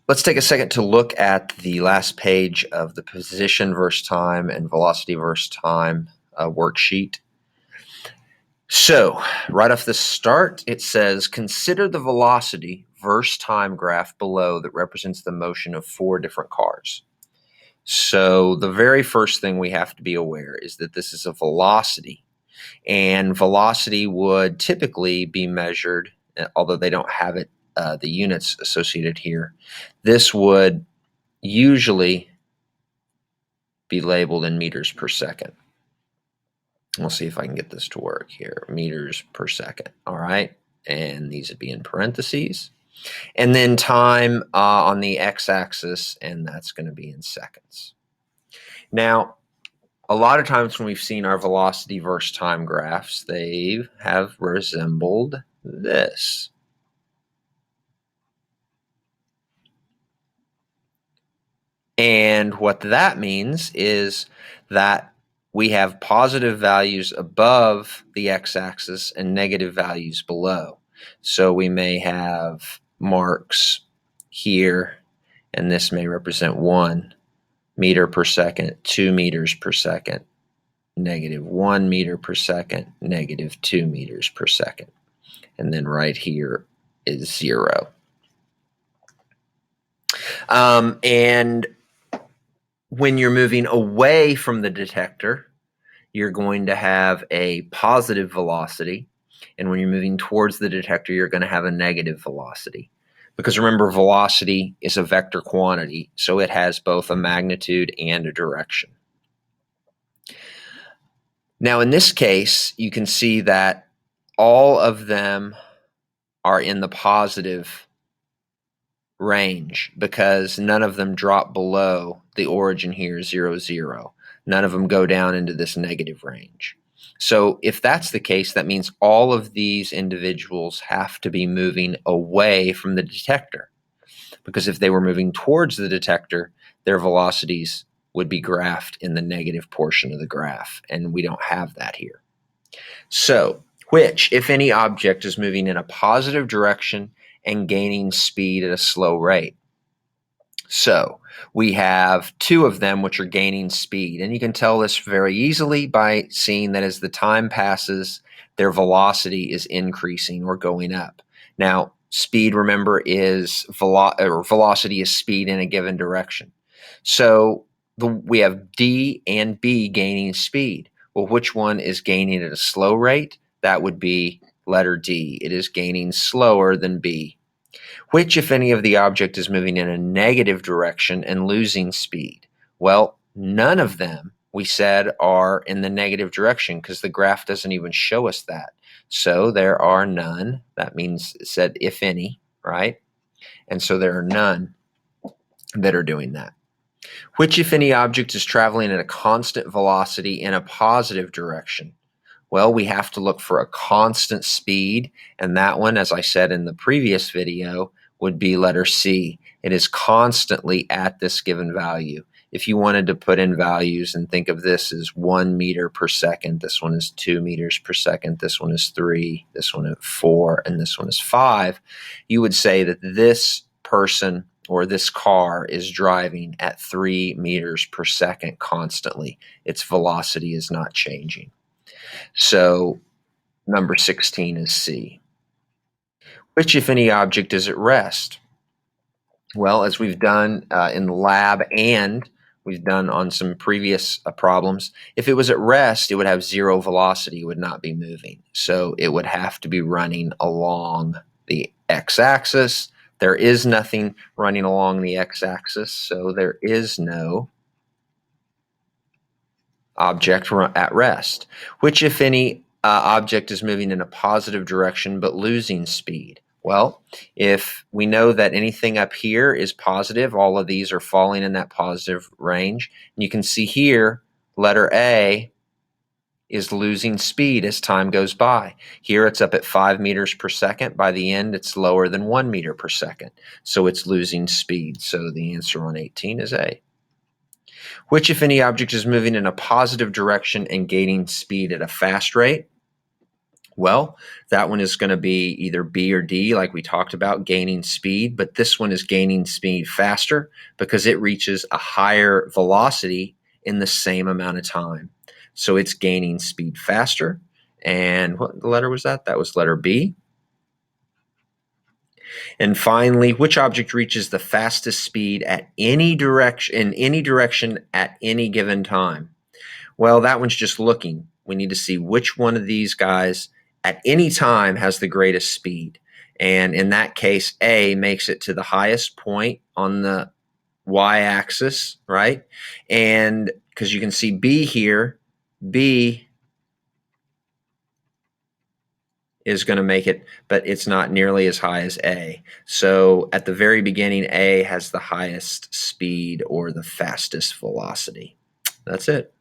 Let's take a second to look at the last page of the position versus time and velocity versus time worksheet. So right off the start, it says, consider the velocity versus time graph below that represents the motion of 4 different cars. So the very first thing we have to be aware is that this is a velocity, and velocity would typically be measured, although they don't have it, the units associated here. This would usually be labeled in meters per second. We'll see if I can get this to work here. Meters per second. All right. And these would be in parentheses. And then time on the x-axis, and that's going to be in seconds. Now, a lot of times when we've seen our velocity versus time graphs, they have resembled this. And what that means is that we have positive values above the x-axis and negative values below. So we may have marks here, and this may represent 1 meter per second, 2 meters per second, negative 1 meter per second, negative 2 meters per second. And then right here is 0. And when you're moving away from the detector, you're going to have a positive velocity. And when you're moving towards the detector, you're going to have a negative velocity. Because remember, velocity is a vector quantity, so it has both a magnitude and a direction. Now, in this case, you can see that all of them are in the positive range because none of them drop below the origin here, 0, 0. None of them go down into this negative range. So if that's the case, that means all of these individuals have to be moving away from the detector, because if they were moving towards the detector, their velocities would be graphed in the negative portion of the graph, and we don't have that here. So which, if any, object is moving in a positive direction and gaining speed at a slow rate? So we have 2 of them which are gaining speed, and you can tell this very easily by seeing that as the time passes, their velocity is increasing or going up. Now, speed, remember, is velocity is speed in a given direction. So we have D and B gaining speed. Well, which one is gaining at a slow rate? That would be letter D. It is gaining slower than B. Which, if any, of the object is moving in a negative direction and losing speed? Well, none of them, we said, are in the negative direction because the graph doesn't even show us that. So there are none. That means it said if any, right? And so there are none that are doing that. Which, if any, object is traveling at a constant velocity in a positive direction? Well, we have to look for a constant speed, and that one, as I said in the previous video, would be letter C. It is constantly at this given value. If you wanted to put in values and think of this as 1 meter per second, this one is 2 meters per second, this one is 3, this one is 4, and this one is 5, you would say that this person or this car is driving at 3 meters per second constantly. Its velocity is not changing. So number 16 is C. Which, if any, object is at rest? Well, as we've done in the lab and we've done on some previous problems, if it was at rest, it would have 0 velocity, it would not be moving. So it would have to be running along the x-axis. There is nothing running along the x-axis, so there is no object at rest. Which, if any, object is moving in a positive direction but losing speed? Well, if we know that anything up here is positive, all of these are falling in that positive range. And you can see here, letter A is losing speed as time goes by. Here it's up at 5 meters per second. By the end, it's lower than 1 meter per second. So it's losing speed. So the answer on 18 is A. Which, if any, object is moving in a positive direction and gaining speed at a fast rate? Well, that one is going to be either B or D, like we talked about, gaining speed, but this one is gaining speed faster because it reaches a higher velocity in the same amount of time. So it's gaining speed faster. And what letter was that? That was letter B. And finally, which object reaches the fastest speed at any direction, in any direction at any given time? Well, that one's just looking. We need to see which one of these guys at any time has the greatest speed. And in that case, A makes it to the highest point on the y-axis, right? And because you can see B here, B is going to make it, but it's not nearly as high as A. So at the very beginning, A has the highest speed or the fastest velocity. That's it.